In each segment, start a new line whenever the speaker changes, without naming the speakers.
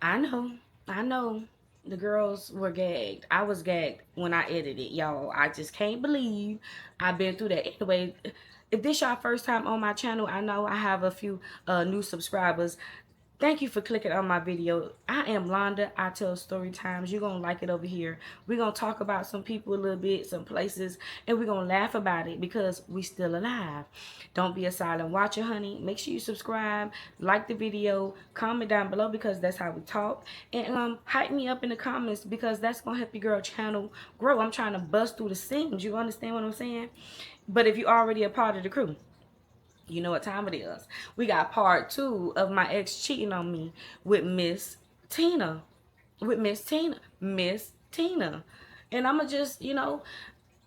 I know, I know. The girls were gagged. I was gagged when I edited, y'all. I just can't believe I've been through that. Anyway, if this y'all first time on my channel, I know I have a few new subscribers. Thank you for clicking on my video. I am Londa. I tell story times. You're going to like it over here. We're going to talk about some people a little bit, some places, and we're going to laugh about it because we still alive. Don't be a silent watcher, honey. Make sure you subscribe, like the video, comment down below because that's how we talk. And hype me up in the comments because that's going to help your girl channel grow. I'm trying to bust through the scenes. You understand what I'm saying? But if you're already a part of the crew, you know what time it is. We got part 2 of my ex cheating on me with Miss Tina. With Miss Tina. Miss Tina. And I'ma just,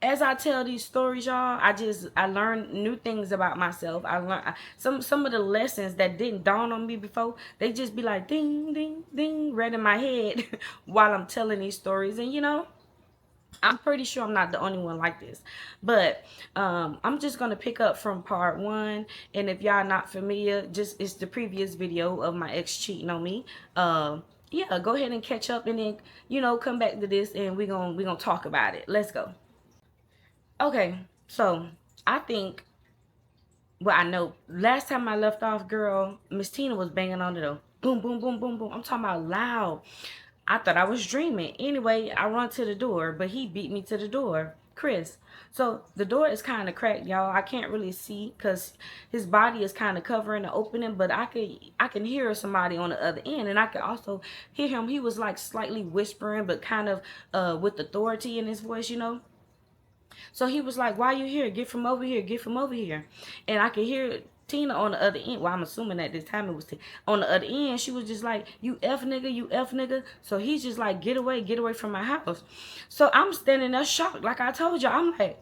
as I tell these stories, y'all, I learn new things about myself. I learn some of the lessons that didn't dawn on me before. They just be like ding, ding, ding, right in my head while I'm telling these stories. And I'm pretty sure I'm not the only one like this. But I'm just going to pick up from part 1. And if y'all not familiar, just it's the previous video of my ex cheating on me. Yeah, go ahead and catch up and then, come back to this and we're gonna talk about it. Let's go. Okay, so I think, well, I know last time I left off, girl, Miss Tina was banging on the door. Boom, boom, boom, boom, boom. I'm talking about loud. I thought I was dreaming. Anyway, I run to the door, but he beat me to the door. Chris. So the door is kind of cracked, y'all. I can't really see because his body is kind of covering the opening, but I can hear somebody on the other end, and I can also hear him. He was like slightly whispering, but kind of with authority in his voice. So he was like, "Why you here? Get from over here. Get from over here." And I could hear Tina on the other end. Well, I'm assuming at this time it was Tina. On the other end, she was just like, "You F nigga, you F nigga." So he's just like, get away from my house." So I'm standing there shocked. Like I told you, I'm like,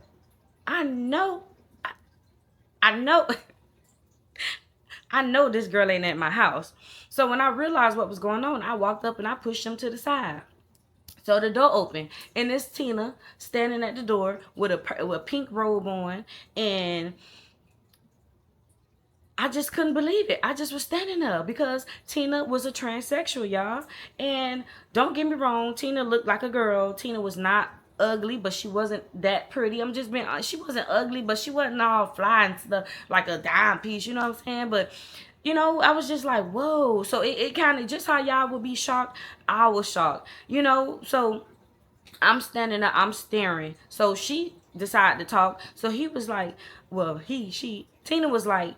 I know, I know, I know this girl ain't at my house. So when I realized what was going on, I walked up and I pushed him to the side. So the door opened, and it's Tina standing at the door with a pink robe on, and I just couldn't believe it. I just was standing there because Tina was a transsexual, y'all. And don't get me wrong, Tina looked like a girl. Tina was not ugly, but she wasn't that pretty. I'm just being honest. She wasn't ugly, but she wasn't all fly and stuff like a dime piece, you know what I'm saying? But I was just like, whoa. So it kind of, just how y'all would be shocked, I was shocked. So I'm standing up, I'm staring. So she decided to talk. So he was like, well, Tina was like,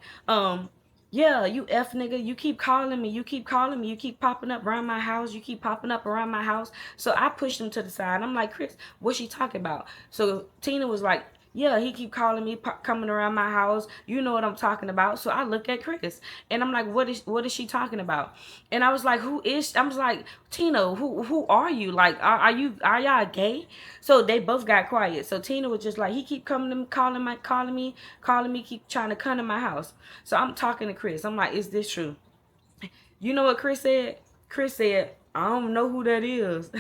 yeah, you F nigga, you keep calling me, you keep calling me, you keep popping up around my house, you keep popping up around my house. So I pushed him to the side. I'm like, Chris, what's she talking about? So Tina was like, yeah, he keep calling me, coming around my house. You know what I'm talking about. So I look at Chris and I'm like, what is she talking about? And I was like, who is? I was like, Tina, who are you? Like, are y'all gay? So they both got quiet. So Tina was just like, he keep coming to me, calling me, keep trying to come to my house. So I'm talking to Chris. I'm like, is this true? You know what Chris said? Chris said, I don't know who that is.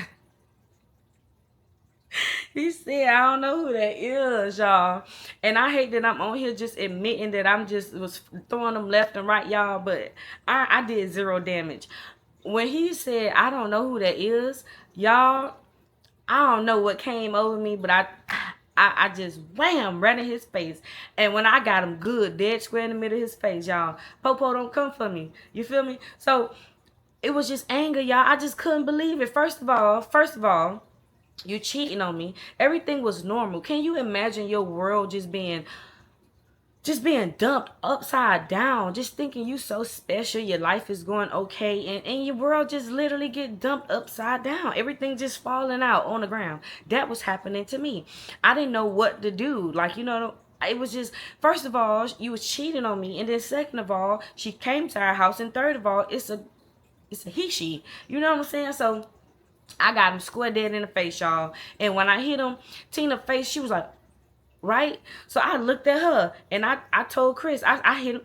He said, I don't know who that is, y'all. And I hate that I'm on here just admitting that I'm just was throwing them left and right, y'all. But I did zero damage. When he said, I don't know who that is, y'all, I don't know what came over me, but I just wham right in his face. And when I got him good, dead square in the middle of his face, y'all, Popo don't come for me. You feel me? So it was just anger, y'all. I just couldn't believe it. First of all, you cheating on me. Everything was normal. Can you imagine your world just being dumped upside down, just thinking you so special, your life is going okay, and your world just literally get dumped upside down, everything just falling out on the ground. That was happening to me. I didn't know what to do. Like, it was just, first of all, you was cheating on me, and then second of all, she came to our house, and third of all, it's a he she, you know what I'm saying? So I got him square dead in the face, y'all. And when I hit him, Tina's face, she was like, right? So I looked at her and I told Chris, I hit him.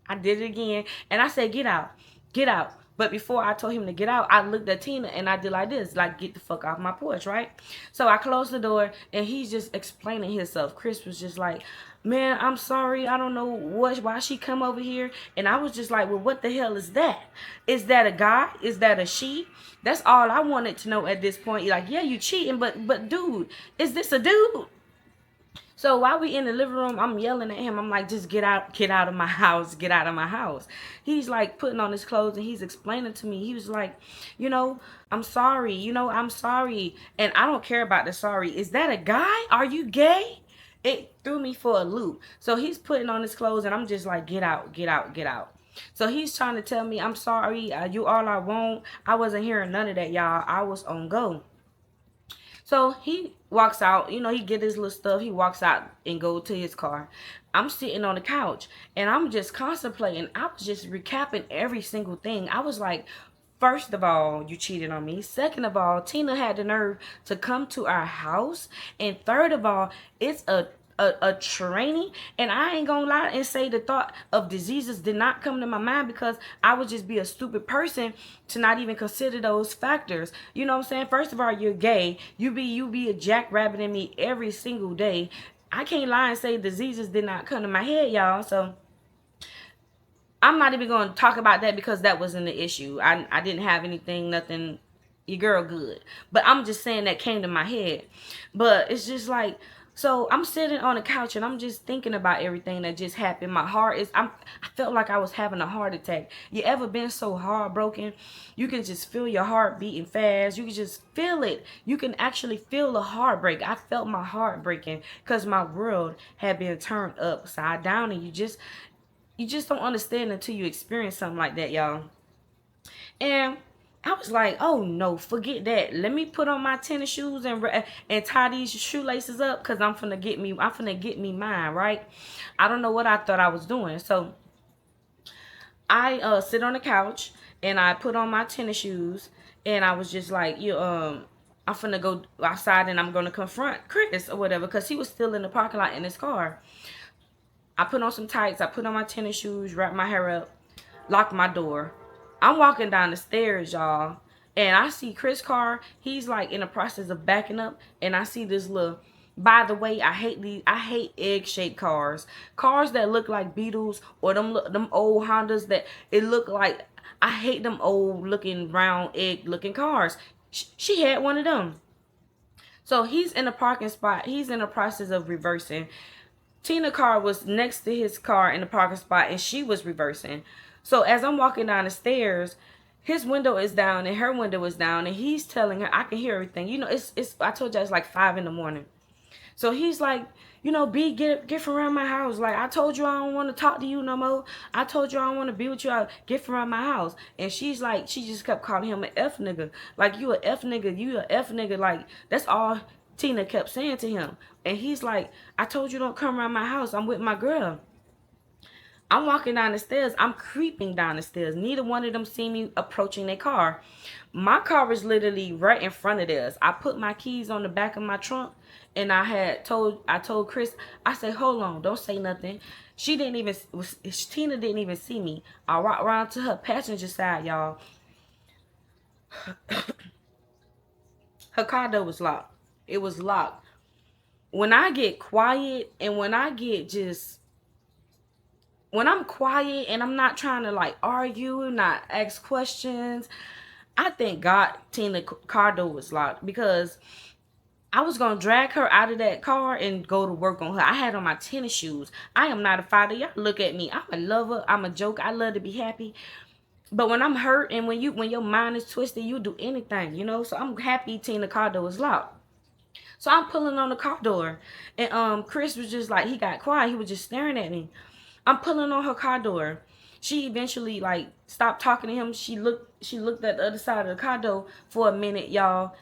I did it again. And I said, get out. Get out. But before I told him to get out, I looked at Tina and I did like this, like, get the fuck off my porch, right? So I closed the door and he's just explaining himself. Chris was just like, man, I'm sorry. I don't know why she come over here. And I was just like, well, what the hell is that? Is that a guy? Is that a she? That's all I wanted to know at this point. Like, yeah, you cheating, but dude, is this a dude? So while we in the living room, I'm yelling at him. I'm like, just get out of my house, get out of my house. He's like putting on his clothes and he's explaining to me. He was like, I'm sorry, I'm sorry. And I don't care about the sorry. Is that a guy? Are you gay? It threw me for a loop. So he's putting on his clothes and I'm just like, get out, get out, get out. So he's trying to tell me, I'm sorry, you all I want. I wasn't hearing none of that, y'all. I was on go. So he walks out, he get his little stuff. He walks out and go to his car. I'm sitting on the couch and I'm just contemplating. I was just recapping every single thing. I was like, first of all, you cheated on me. Second of all, Tina had the nerve to come to our house. And third of all, it's a training. And I ain't gonna lie and say the thought of diseases did not come to my mind, because I would just be a stupid person to not even consider those factors. You know what I'm saying? First of all, you're gay. You be a jackrabbit in me every single day. I can't lie and say diseases did not come to my head, y'all. So I'm not even going to talk about that, because that wasn't the issue. I didn't have anything, nothing. Your girl good. But I'm just saying that came to my head. But it's just like, so I'm sitting on the couch and I'm just thinking about everything that just happened. My heart is, I felt like I was having a heart attack. You ever been so heartbroken? You can just feel your heart beating fast. You can just feel it. You can actually feel the heartbreak. I felt my heart breaking because my world had been turned upside down, and you just don't understand until you experience something like that, y'all. And I was like, oh no, forget that. Let me put on my tennis shoes and tie these shoelaces up, because I'm finna get me mine, right? I don't know what I thought I was doing. So I sit on the couch and I put on my tennis shoes and I was just like, I'm finna go outside and I'm gonna confront Chris or whatever, because he was still in the parking lot in his car. I put on some tights, I put on my tennis shoes, wrap my hair up, lock my door. I'm walking down the stairs, y'all, and I see Chris' car. He's like in the process of backing up, and I see this little. By the way, I hate egg-shaped cars. Cars that look like Beetles, or them old Hondas that it look like. I hate them old looking round egg looking cars. She had one of them. So he's in the parking spot. He's in the process of reversing. Tina's car was next to his car in the parking spot, and she was reversing. So as I'm walking down the stairs, his window is down and her window is down, and he's telling her, I can hear everything. It's I told you it's like 5 a.m. So he's like, B, get from around my house. Like, I told you I don't want to talk to you no more. I told you I don't want to be with you. Get from around my house. And she's like, she just kept calling him an F nigga. Like, you a F nigga. You a F nigga. Like, that's all Tina kept saying to him. And he's like, I told you don't come around my house. I'm with my girl. I'm walking down the stairs. I'm creeping down the stairs. Neither one of them see me approaching their car. My car was literally right in front of theirs. I put my keys on the back of my trunk, and I told Chris, I said, hold on, don't say nothing. Tina didn't even see me. I walked around to her passenger side, y'all. Her car door was locked. It was locked. When I get quiet and when I'm quiet and I'm not trying to like argue, not ask questions, I thank God Tina's car door was locked, because I was going to drag her out of that car and go to work on her. I had on my tennis shoes. I am not a fighter. Y'all look at me. I'm a lover. I'm a joke. I love to be happy. But when I'm hurt and when your mind is twisted, you do anything, So I'm happy Tina's car door was locked. So I'm pulling on the car door, and Chris was just like, he got quiet. He was just staring at me. I'm pulling on her car door. She eventually like stopped talking to him. She looked at the other side of the car door for a minute, y'all.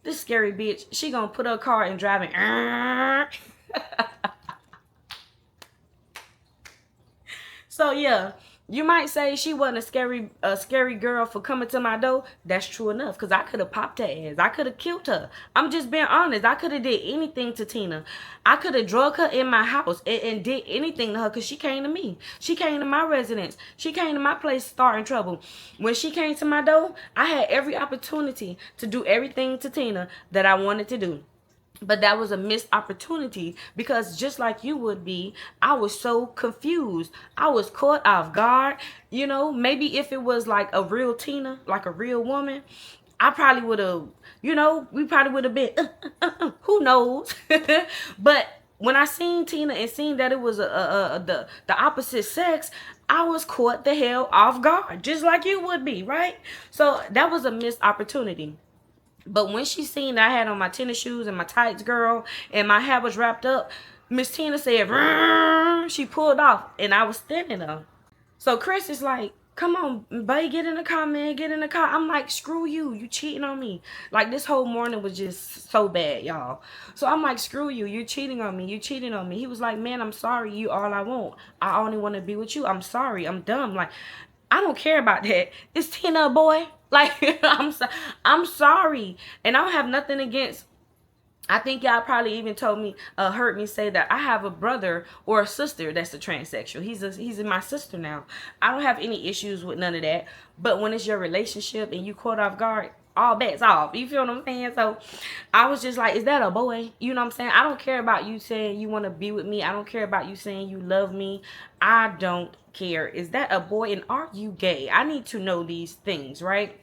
This scary bitch, she gonna put her car in driving. So yeah, You might say she wasn't a scary girl for coming to my door. That's true enough, because I could have popped her ass. I could have killed her. I'm just being honest. I could have did anything to Tina. I could have drug her in my house and did anything to her, because she came to me. She came to my residence. She came to my place starting trouble. When she came to my door, I had every opportunity to do everything to Tina that I wanted to do. But that was a missed opportunity, because just like you would be, I was so confused. I was caught off guard. Maybe if it was like a real Tina, like a real woman, I probably would have, we probably would have been, who knows? But when I seen Tina and seen that it was the opposite sex, I was caught the hell off guard, just like you would be, right? So that was a missed opportunity. But when she seen that I had on my tennis shoes and my tights, girl, and my hair was wrapped up, Miss Tina said, "Rrrr." She pulled off, and I was standing there. So Chris is like, "Come on, buddy, get in the car, man, get in the car." I'm like, "Screw you, you cheating on me." Like, this whole morning was just so bad, y'all. So I'm like, "Screw you, you cheating on me, you cheating on me." He was like, "Man, I'm sorry, you all I want. I only want to be with you. I'm sorry, I'm dumb." Like, I don't care about that. It's Tina, boy. Like, I'm sorry, and I don't have nothing against. I think y'all probably even heard me say that I have a brother or a sister that's a transsexual. He's my sister now. I don't have any issues with none of that. But when it's your relationship and you caught off guard, all bets off. You feel what I'm saying? So I was just like, is that a boy? You know what I'm saying? I don't care about you saying you want to be with me. I don't care about you saying you love me. I don't care. Is that a boy, and are you gay? I need to know these things, right?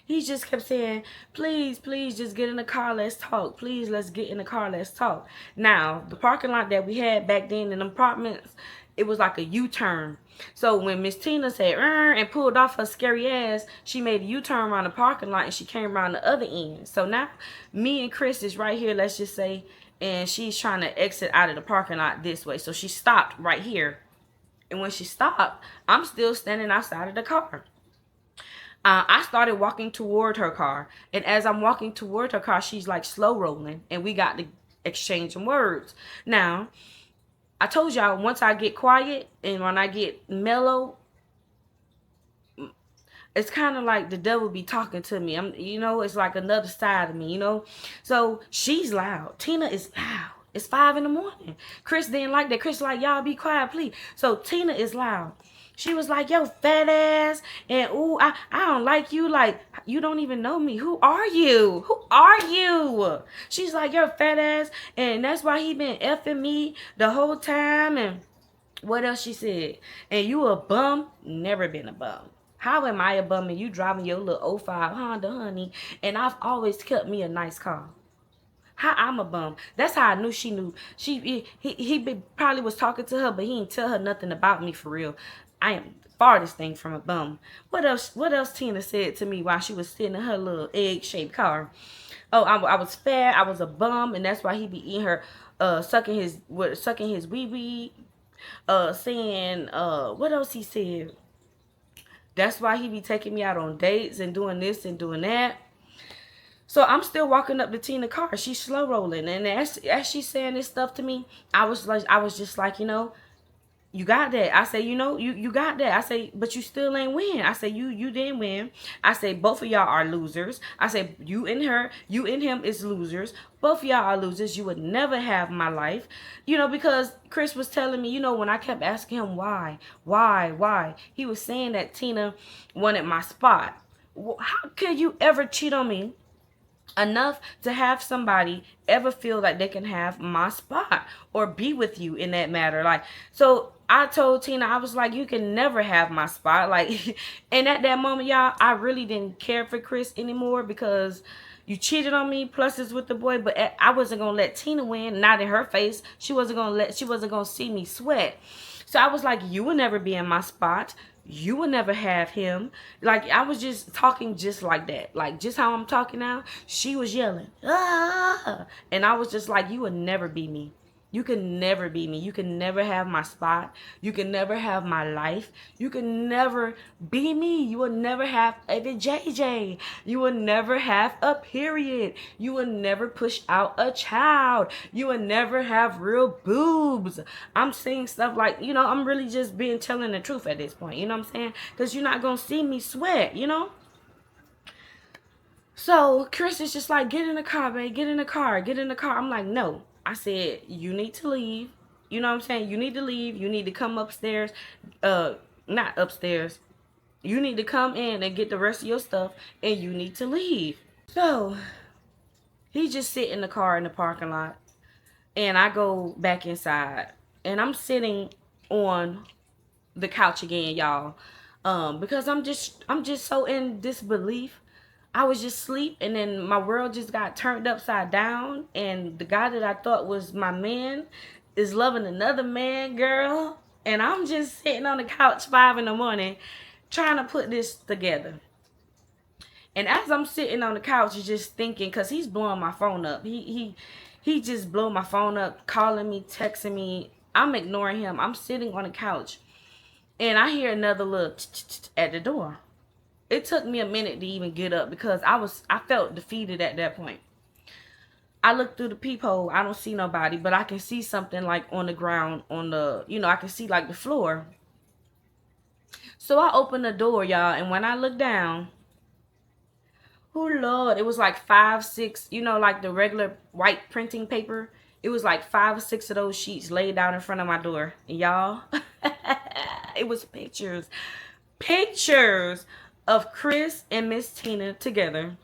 He just kept saying, "Please, please, just get in the car, let's talk. Please, let's get in the car, let's talk." Now, the parking lot that we had back then in the apartments, it was like a U-turn. So when Miss Tina said, and pulled off her scary ass, she made a U-turn around the parking lot and she came around the other end. So now, me and Chris is right here, let's just say, and she's trying to exit out of the parking lot this way. So she stopped right here. And when she stopped, I'm still standing outside of the car. I started walking toward her car, and as I'm walking toward her car, she's like slow rolling, and we got to exchanging words. Now, I told y'all, once I get quiet and when I get mellow, it's kind of like the devil be talking to me. It's like another side of me. So she's loud. Tina is loud. It's 5 in the morning. Chris didn't like that. Chris like, "Y'all be quiet, please." So Tina is loud. She was like, "Yo, fat ass, and ooh, I don't like you. Like, you don't even know me. Who are you? Who are you?" She's like, "You're fat ass, and that's why he been effing me the whole time." And what else she said? "And you a bum? Never been a bum. How am I a bum and you driving your little '05 Honda, honey? And I've always kept me a nice car. How I'm a bum?" That's how I knew she knew. He probably was talking to her, but he didn't tell her nothing about me for real. I am the farthest thing from a bum. What else? What else Tina said to me while she was sitting in her little egg-shaped car? Oh, I was fat. I was a bum, and that's why he be eating her, sucking his wee wee. Saying what else he said? That's why he be taking me out on dates and doing this and doing that. So I'm still walking up to Tina's car. She's slow rolling, and as she's saying this stuff to me, I was just like, "You got that." I say, you got that. I say, "But you still ain't win." I say, you didn't win. I say, "Both of y'all are losers." I say, "You and her, you and him is losers. Both of y'all are losers. You would never have my life." Because Chris was telling me, when I kept asking him why, he was saying that Tina wanted my spot. How could you ever cheat on me enough to have somebody ever feel like they can have my spot or be with you in that matter? Like, so I told Tina, I was like, "You can never have my spot." Like, and at that moment, y'all, I really didn't care for Chris anymore, because you cheated on me, plus it's with the boy. But I wasn't gonna let Tina win, not in her face. She wasn't gonna see me sweat. So I was like, "You will never be in my spot. You will never have him." Like, I was just talking just like that. Like, just how I'm talking now. She was yelling, "Ah!" And I was just like, "You will never be me. You can never be me. You can never have my spot. You can never have my life. You can never be me. You will never have a JJ. You will never have a period. You will never push out a child. You will never have real boobs. I'm saying stuff like, I'm really just telling the truth at this point. You know what I'm saying? Because you're not going to see me sweat, So Chris is just like, get in the car, babe. Get in the car. Get in the car. I'm like, no. I said, you need to leave. You know what I'm saying? You need to leave. You need to come upstairs. Not upstairs. You need to come in and get the rest of your stuff, and you need to leave. So he just sit in the car in the parking lot, and I go back inside, and I'm sitting on the couch again, y'all, because I'm just so in disbelief. I was just asleep, and then my world just got turned upside down, and the guy that I thought was my man is loving another man, girl, and I'm just sitting on the couch 5 in the morning trying to put this together. And as I'm sitting on the couch, just thinking, because he's blowing my phone up. He just blew my phone up, calling me, texting me. I'm ignoring him. I'm sitting on the couch, and I hear another little at the door. It took me a minute to even get up because I felt defeated at that point. I look through the peephole. I don't see nobody, but I can see something like on the ground, I can see like the floor. So I open the door, y'all, and when I look down, oh Lord, it was like 5, 6, like the regular white printing paper. It was like 5 or 6 of those sheets laid out in front of my door. And y'all, it was pictures of Chris and Miss Tina together.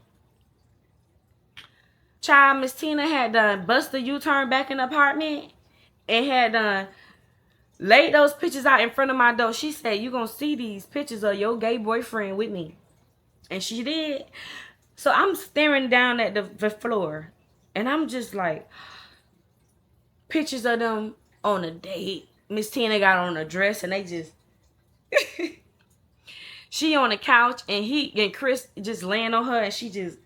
Child, Miss Tina had done bust the U-turn back in the apartment and had done laid those pictures out in front of my door. She said, you gonna see these pictures of your gay boyfriend with me. And she did. So I'm staring down at the floor, and I'm just like, pictures of them on a date. Miss Tina got on a dress, and they just she on the couch, and Chris just laying on her, and she just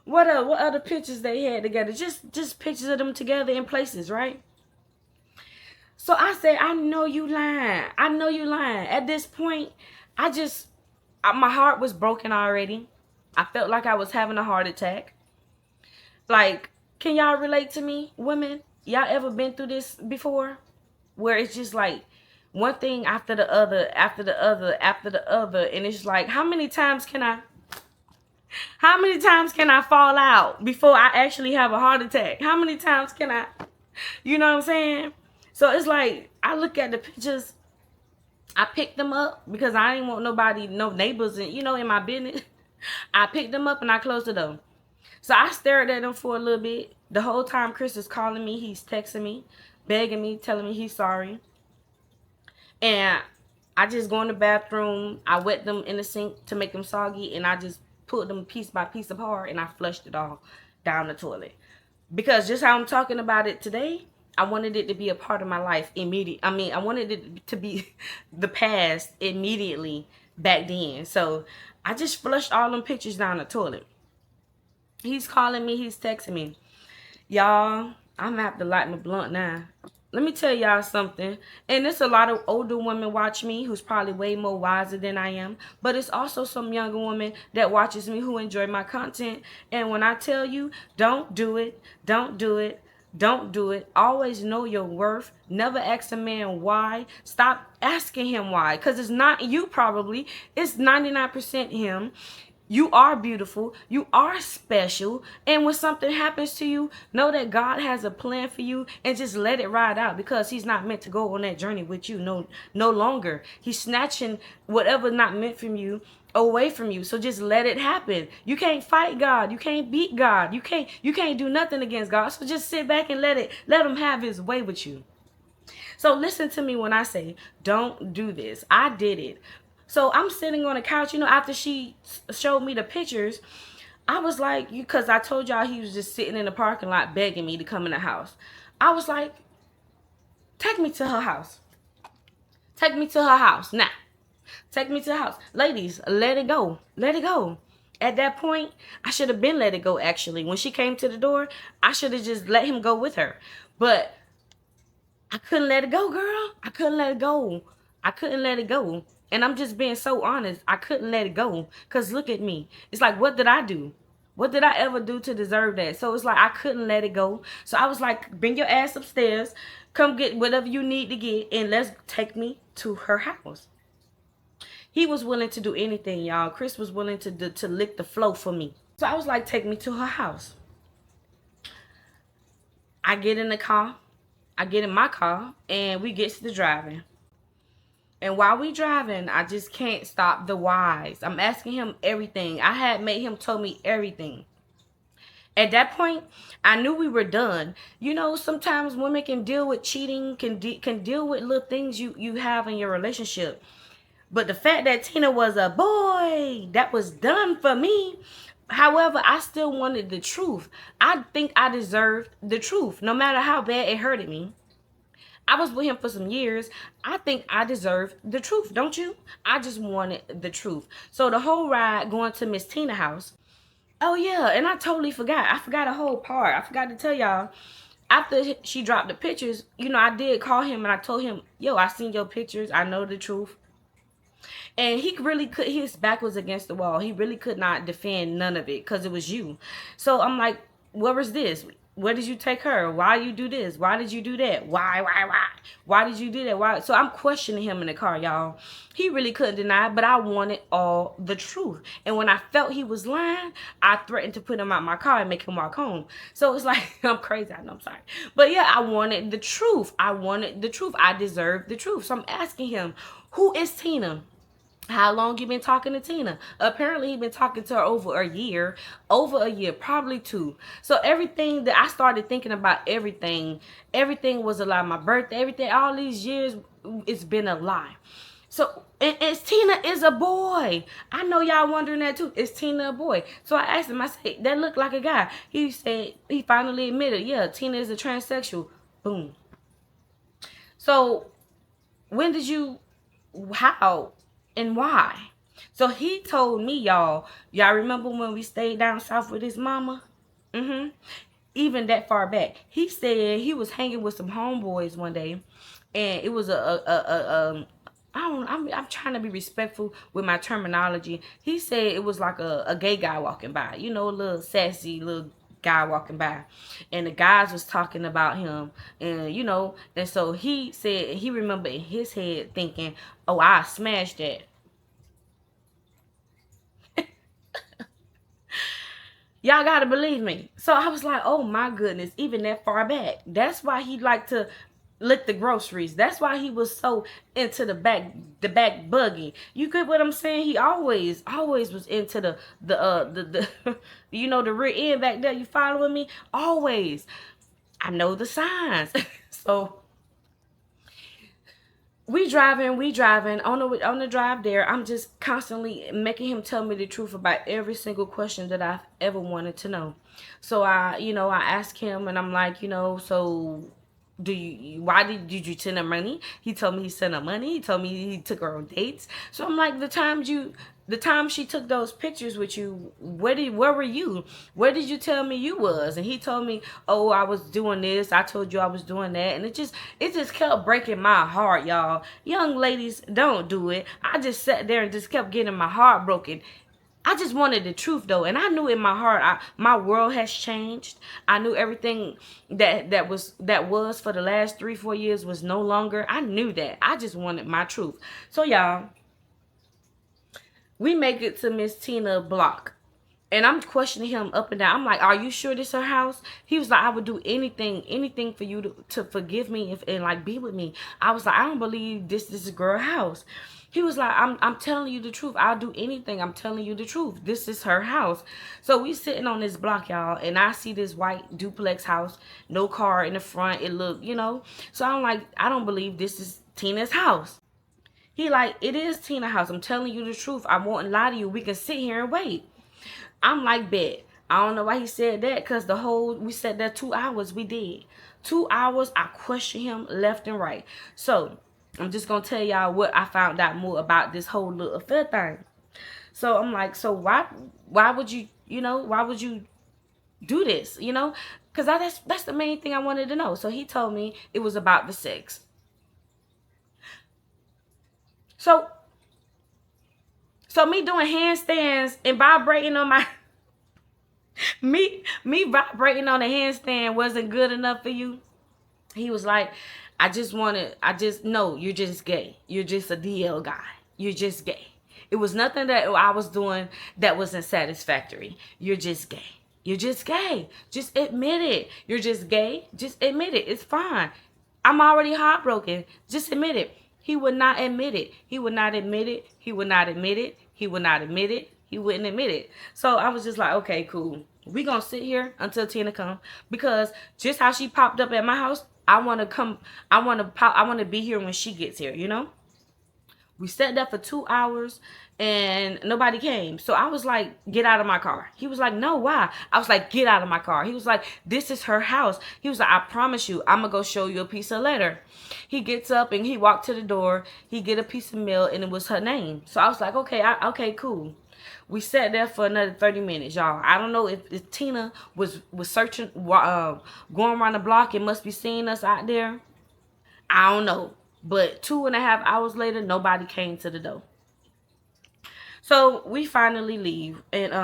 what other pictures they had together? Just pictures of them together in places, right? So I said, I know you lying. I know you lying. At this point, my heart was broken already. I felt like I was having a heart attack. Like, can y'all relate to me, women? Y'all ever been through this before? Where it's just like one thing after the other, after the other, after the other. And it's like, how many times can I fall out before I actually have a heart attack? How many times can I, you know what I'm saying? So it's like, I look at the pictures, I picked them up because I didn't want no neighbors in my business. I picked them up and I closed the door. So I stared at them for a little bit. The whole time Chris is calling me, he's texting me, begging me, telling me he's sorry. And I just go in the bathroom, I wet them in the sink to make them soggy, and I just put them piece by piece apart, and I flushed it all down the toilet. Because just how I'm talking about it today, I wanted it to be a part of my life immediately. I wanted it to be the past immediately back then. So I just flushed all them pictures down the toilet. He's calling me, he's texting me. Y'all, I'm gonna have to light my blunt now. Let me tell y'all something. And there's a lot of older women watch me who's probably way more wiser than I am. But it's also some younger women that watches me who enjoy my content. And when I tell you, don't do it, don't do it, don't do it. Always know your worth. Never ask a man why. Stop asking him why. Because it's not you probably. It's 99% him. You are beautiful. You are special. And when something happens to you, know that God has a plan for you and just let it ride out, because he's not meant to go on that journey with you no longer. He's snatching whatever not meant from you away from you. So just let it happen. You can't fight God. You can't beat God. You can't do nothing against God. So just sit back and let him have his way with you. So listen to me when I say, don't do this. I did it. So I'm sitting on the couch, after she showed me the pictures, I was like, because I told y'all he was just sitting in the parking lot begging me to come in the house. I was like, take me to her house. Take me to her house now. Take me to the house. Ladies, let it go. Let it go. At that point, I should have been let it go. Actually, when she came to the door, I should have just let him go with her. But I couldn't let it go, girl. I couldn't let it go. I couldn't let it go. And I'm just being so honest. I couldn't let it go. Because look at me. It's like, what did I do? What did I ever do to deserve that? So it's like, I couldn't let it go. So I was like, bring your ass upstairs. Come get whatever you need to get. And let's take me to her house. He was willing to do anything, y'all. Chris was willing to lick the floor for me. So I was like, take me to her house. I get in the car. I get in my car and we get to the driving. And while we driving, I just can't stop the whys. I'm asking him everything. I had made him tell me everything. At that point, I knew we were done. You know, sometimes women can deal with cheating, can deal with little things you have in your relationship. But the fact that Tina was a boy, that was done for me. However, I still wanted the truth. I think I deserved the truth, no matter how bad it hurted me. I was with him for some years. I think I deserved the truth, don't you? I just wanted the truth. So the whole ride going to Miss Tina's house. Oh yeah, and I totally forgot. I forgot a whole part. I forgot to tell y'all. After she dropped the pictures, you know, I did call him and I told him, yo, I seen your pictures. I know the truth. And he really could, his back was against the wall. He really could not defend none of it because it was you. So I'm like, where was this? Where did you take her? Why you do this? Why did you do that? Why? Why did you do that? Why? So I'm questioning him in the car, y'all. He really couldn't deny it, but I wanted all the truth. And when I felt he was lying, I threatened to put him out my car and make him walk home. So it's like, I'm crazy. I know, I'm sorry. But yeah, I wanted the truth. I wanted the truth. I deserved the truth. So I'm asking him, who is Tina? How long you been talking to Tina? Apparently he been talking to her over a year, probably 2. So everything that I started thinking about, everything was a lie. My birthday, everything, all these years, it's been a lie. So and Tina is a boy. I know y'all wondering that too. Is Tina a boy? So I asked him, I said, that looked like a guy. He said, he finally admitted, yeah, Tina is a transsexual. Boom. So when did you, how? And why? So he told me, y'all remember when we stayed down south with his mama? Even that far back. He said he was hanging with some homeboys one day, and it was I'm trying to be respectful with my terminology. He said it was like a gay guy walking by, you know, a little sassy little guy walking by, and the guys was talking about him, and you know, and so he said he remembered in his head thinking, oh, I smashed that. Y'all gotta believe me. So I was like, oh my goodness, even that far back. That's why he liked to lick the groceries. That's why he was so into the back buggy. You get what I'm saying? He always was into the you know, the rear end back there. You following me? Always. I know the signs. So we driving on the drive there. I'm just constantly making him tell me the truth about every single question that I've ever wanted to know. So I asked him, and I'm like, so why did you send her money? He told me he sent her money. He told me he took her on dates. So I'm like, the time she took those pictures with you, where were you? Where did you tell me you was? And he told me, oh, I was doing this. I told you I was doing that. And it just kept breaking my heart, y'all. Young ladies, don't do it. I just sat there and just kept getting my heart broken. I just wanted the truth though, and I knew in my heart, my world has changed. I knew everything that was for the last 3-4 years was no longer. I knew that. I just wanted my truth. So y'all, we make it to Miss Tina block. And I'm questioning him up and down. I'm like, are you sure this is her house? He was like, I would do anything for you to forgive me and like be with me. I was like, I don't believe this is a girl house. He was like, I'm telling you the truth. I'll do anything. I'm telling you the truth. This is her house. So we sitting on this block, y'all, and I see this white duplex house, no car in the front. It look, So I'm like, I don't believe this is Tina's house. He like, it is Tina's house. I'm telling you the truth. I won't lie to you. We can sit here and wait. I'm like, bet. I don't know why he said that, because we said that 2 hours we did. 2 hours, I questioned him left and right. So I'm just going to tell y'all what I found out more about this whole little affair thing. So I'm like, so why would you, why would you do this, because that's the main thing I wanted to know. So he told me it was about the sex. So me doing handstands and vibrating on my me vibrating on the handstand wasn't good enough for you. He was like, I just no, you're just gay. You're just a DL guy. You're just gay. It was nothing that I was doing that wasn't satisfactory. You're just gay. You're just gay. Just admit it. You're just gay. Just admit it. It's fine. I'm already heartbroken. Just admit it. He would not admit it. He would not admit it. He would not admit it. He would not admit it. He wouldn't admit it. So I was just like, okay, cool. We gonna sit here until Tina come, because just how she popped up at my house, I wanna come. I wanna be here when she gets here. We sat there for 2 hours and nobody came. So I was like, get out of my car. He was like, no, why? I was like, get out of my car. He was like, this is her house. He was like, I promise you, I'm going to go show you a piece of letter. He gets up and he walked to the door. He get a piece of mail and it was her name. So I was like, okay, cool. We sat there for another 30 minutes, y'all. I don't know if Tina was searching, going around the block and must be seeing us out there. I don't know. But 2.5 hours later, nobody came to the door. So we finally leave, and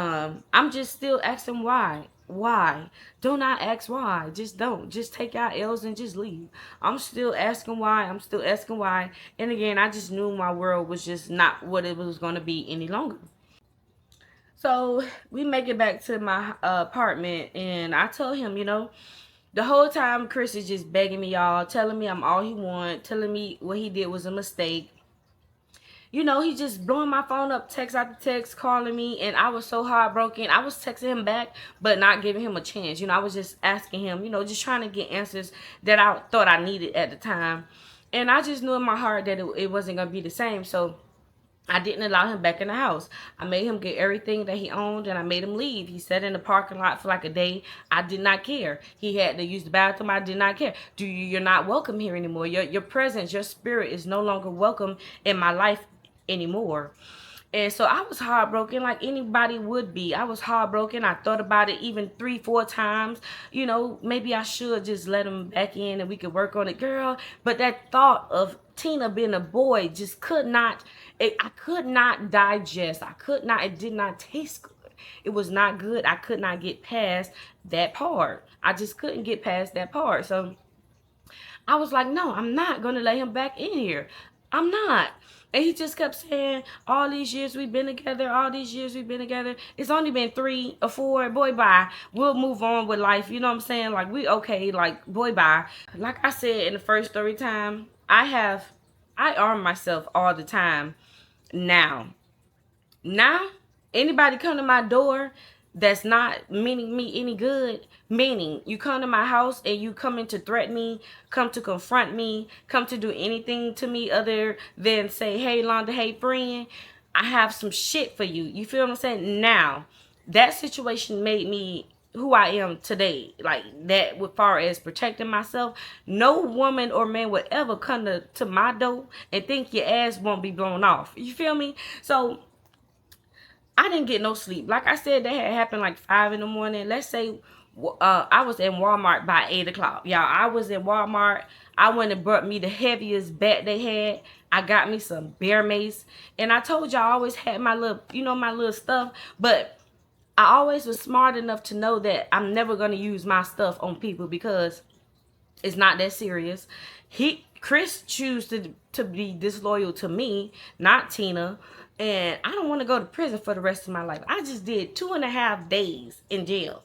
I'm just still asking why. Why? Do not ask why. Just don't. Just take out L's and just leave. I'm still asking why. I'm still asking why. And again, I just knew my world was just not what it was going to be any longer. So we make it back to my apartment, and I told him, the whole time Chris is just begging me, y'all, telling me I'm all he want, telling me what he did was a mistake. He just blowing my phone up, text after text, calling me, and I was so heartbroken. I was texting him back, but not giving him a chance. I was just asking him, just trying to get answers that I thought I needed at the time. And I just knew in my heart that it wasn't going to be the same. So I didn't allow him back in the house. I made him get everything that he owned, and I made him leave. He sat in the parking lot for like a day. I did not care. He had to use the bathroom. I did not care. You're not welcome here anymore. Your presence, your spirit is no longer welcome in my life anymore. And so I was heartbroken like anybody would be. I was heartbroken. I thought about it even 3-4 times. Maybe I should just let him back in and we could work on it, girl. But that thought of Tina being a boy just I could not digest. It did not taste good. It was not good. I could not get past that part. I just couldn't get past that part. So I was like, no, I'm not going to let him back in here. I'm not. And he just kept saying, all these years we've been together, It's only been 3 or 4. Boy, bye. We'll move on with life. You know what I'm saying? Like, we okay. Like, boy, bye. Like I said in the first story time, I arm myself all the time now. Anybody come to my door that's not meaning me any good, meaning you come to my house and you come in to threaten me, come to confront me, come to do anything to me other than say, hey, Londa, hey, friend, I have some shit for you. You feel what I'm saying? Now, that situation made me who I am today. Like that, as far as protecting myself, no woman or man would ever come to my door and think your ass won't be blown off. You feel me? So I didn't get no sleep. Like I said, that had happened like 5 in the morning. Let's say I was in Walmart by 8 o'clock. Y'all, I was in Walmart. I went and brought me the heaviest bat they had. I got me some bear mace. And I told y'all I always had my little, my little stuff. But I always was smart enough to know that I'm never going to use my stuff on people because it's not that serious. Chris choose to be disloyal to me, not Tina. And I don't want to go to prison for the rest of my life. I just did 2.5 days in jail.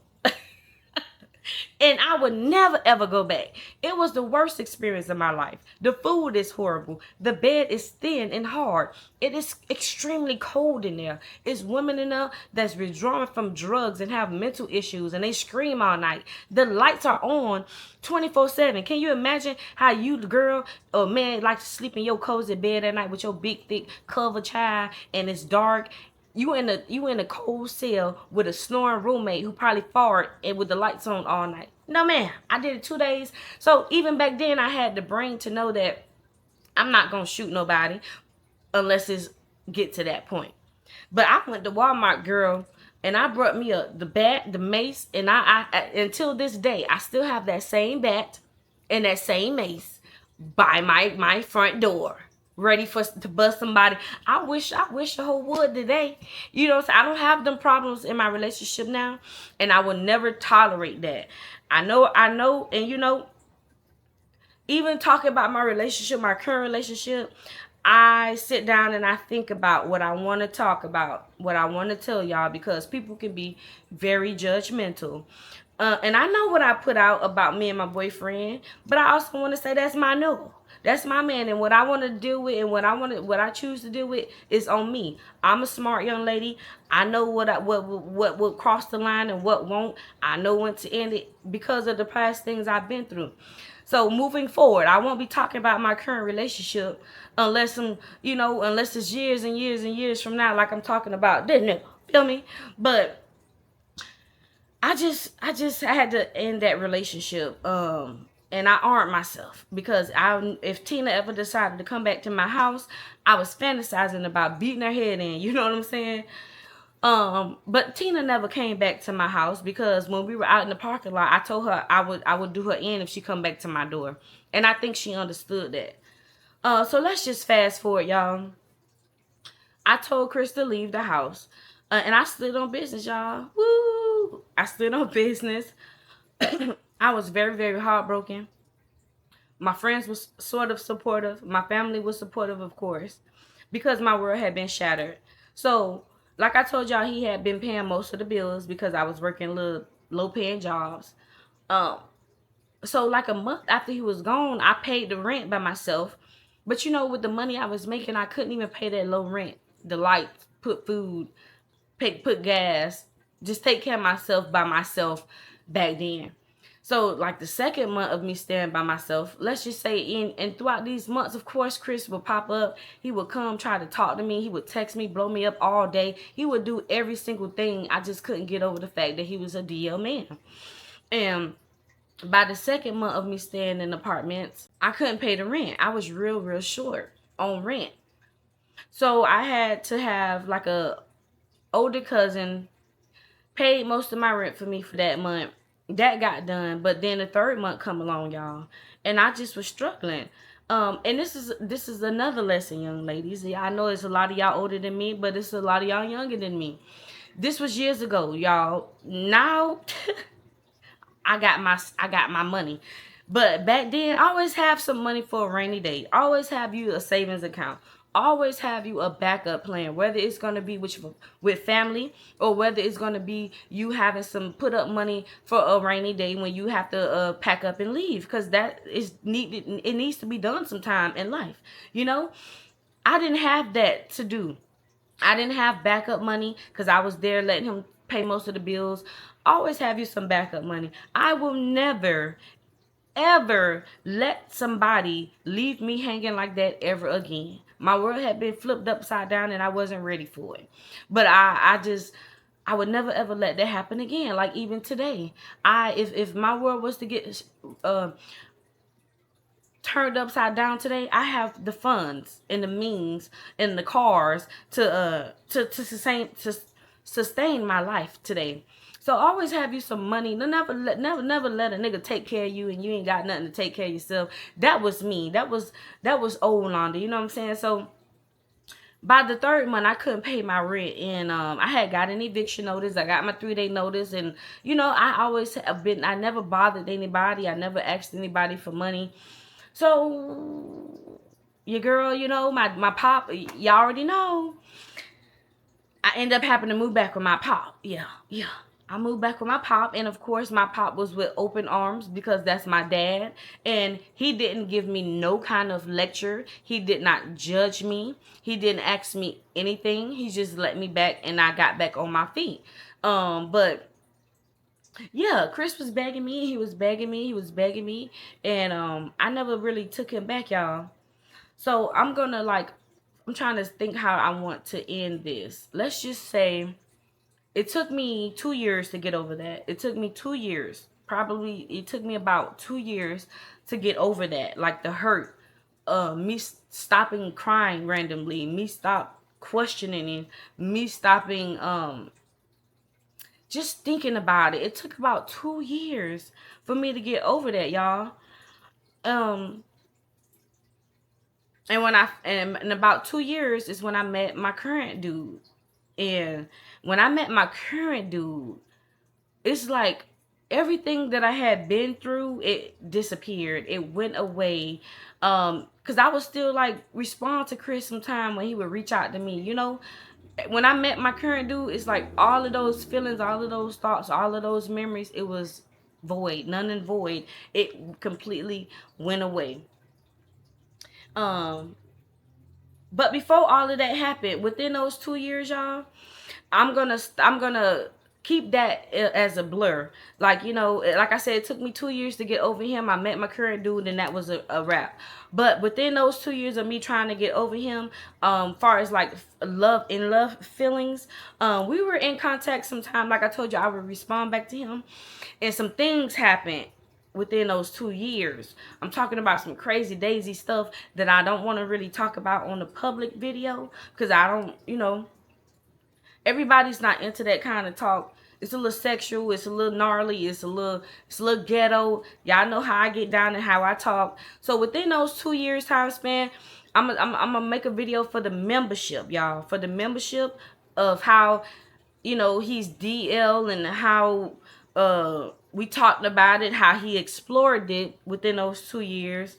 And I would never ever go back. It was the worst experience of my life. The food is horrible. The bed is thin and hard. It is extremely cold in there. It's women in there that's withdrawing from drugs and have mental issues and they scream all night. The lights are on 24/7. Can you imagine how you, the girl or man, like to sleep in your cozy bed at night with your big thick cover child and it's dark? You in a cold cell with a snoring roommate who probably farted and with the lights on all night. No, man, I did it 2 days. So even back then, I had the brain to know that I'm not gonna shoot nobody unless it's get to that point. But I went to Walmart, girl, and I brought me the bat, the mace, and I until this day I still have that same bat and that same mace by my front door, ready for to bust somebody. I wish the whole would today. You know, so I don't have them problems in my relationship now, and I will never tolerate that. I know, and you know, even talking about my relationship, my current relationship, I sit down and I think about what I want to talk about, what I want to tell y'all, because people can be very judgmental. And I know what I put out about me and my boyfriend, but I also want to say that's my no. That's my man, and what I want to deal with, and what I choose to deal with, is on me. I'm a smart young lady. I know what will cross the line and what won't. I know when to end it because of the past things I've been through. So moving forward, I won't be talking about my current relationship unless it's years and years and years from now, like I'm talking about. Didn't it? Feel me? But I just had to end that relationship. And I armed myself because if Tina ever decided to come back to my house, I was fantasizing about beating her head in. You know what I'm saying? But Tina never came back to my house because when we were out in the parking lot, I told her I would do her in if she come back to my door, and I think she understood that. So let's just fast forward, y'all. I told Chris to leave the house, and I stood on business, y'all. Woo! I stood on business. I was very, very heartbroken. My friends was sort of supportive. My family was supportive, of course, because my world had been shattered. So, like I told y'all, he had been paying most of the bills because I was working little low paying jobs. Um, so like a month after he was gone, I paid the rent by myself. But you know, with the money I was making, I couldn't even pay that low rent, the lights, put food, put gas, just take care of myself by myself back then. So like the second month of me staying by myself, let's just say and throughout these months, of course, Chris would pop up. He would come try to talk to me. He would text me, blow me up all day. He would do every single thing. I just couldn't get over the fact that he was a DL man. And by the second month of me staying in apartments, I couldn't pay the rent. I was real, real short on rent. So I had to have like a older cousin paid most of my rent for me for that month. That got done, but then the third month come along, y'all, and I just was struggling. And this is another lesson, young ladies. Yeah, I know it's a lot of y'all older than me, but it's a lot of y'all younger than me. This was years ago, y'all. Now I got my money. But back then, always have some money for a rainy day. Always have you a savings account. Always have you a backup plan, whether it's gonna be with family or whether it's gonna be you having some put up money for a rainy day when you have to pack up and leave, because that is needed. It needs to be done sometime in life. You know, I didn't have that to do. I didn't have backup money because I was there letting him pay most of the bills. Always have you some backup money. I will never, ever let somebody leave me hanging like that ever again. My world had been flipped upside down and I wasn't ready for it. But I would never ever let that happen again. Like even today, if my world was to get uh turned upside down today, I have the funds and the means and the cars to sustain my life today. So always have you some money. Never let a nigga take care of you and you ain't got nothing to take care of yourself. That was me. That was old Londa. You know what I'm saying? So by the third month, I couldn't pay my rent, and I had got an eviction notice. I got my 3-day notice, and you know, I always have been. I never bothered anybody. I never asked anybody for money. So your girl, you know, my pop, y'all already know. I end up having to move back with my pop. Yeah, yeah. I moved back with my pop, and of course, my pop was with open arms because that's my dad. And he didn't give me no kind of lecture. He did not judge me. He didn't ask me anything. He just let me back, and I got back on my feet. But yeah, Chris was begging me. He was begging me. He was begging me, and I never really took him back, y'all. So I'm trying to think how I want to end this. Let's just say it took me 2 years to get over that. It took me 2 years. Probably it took me about 2 years to get over that. Like the hurt, me stopping crying randomly, me stop questioning, me stopping just thinking about it. It took about 2 years for me to get over that, y'all. Um and when I and in about 2 years is when I met my current dude. And when I met my current dude, it's like everything that I had been through, it disappeared. It went away. Cause I would still like respond to Chris sometime when he would reach out to me. You know, when I met my current dude, it's like all of those feelings, all of those thoughts, all of those memories, it was void, none and void. It completely went away. Um, but before all of that happened, within those 2 years, y'all, I'm gonna keep that as a blur. Like, you know, like I said, it took me 2 years to get over him. I met my current dude, and that was a wrap. But within those 2 years of me trying to get over him, far as like love feelings, we were in contact sometime. Like I told you, I would respond back to him, and some things happened within those 2 years. I'm talking about some crazy daisy stuff that I don't want to really talk about on the public video, because I don't, you know, everybody's not into that kind of talk. It's a little sexual, it's a little gnarly, it's a little ghetto. Y'all know how I get down and how I talk. So within those 2 years time span, I'm gonna make a video for the membership, y'all. For the membership of how, you know, he's DL, and how we talked about it, how he explored it within those 2 years.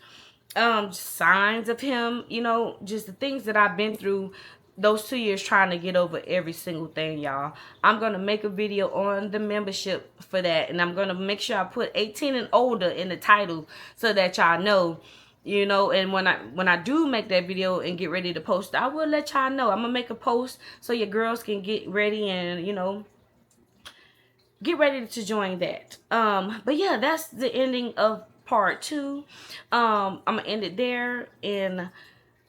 Signs of him, you know, just the things that I've been through those 2 years trying to get over every single thing, y'all. I'm gonna make a video on the membership for that, and I'm gonna make sure I put 18 and older in the title so that y'all know, you know. And when I do make that video and get ready to post, I will let y'all know. I'm gonna make a post so your girls can get ready and, you know, get ready to join that. But yeah, that's the ending of part 2. I'm gonna end it there, and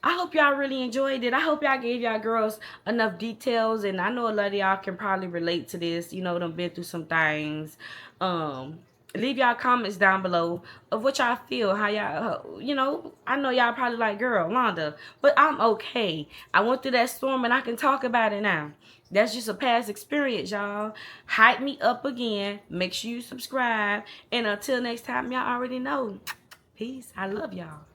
I hope y'all really enjoyed it. I hope y'all gave y'all girls enough details, and I know a lot of y'all can probably relate to this. You know, done been through some things. Leave y'all comments down below of what y'all feel, how y'all, you know, I know y'all probably like, girl, Londa, but I'm okay. I went through that storm, and I can talk about it now. That's just a past experience, y'all. Hype me up again. Make sure you subscribe. And until next time, y'all already know. Peace. I love y'all.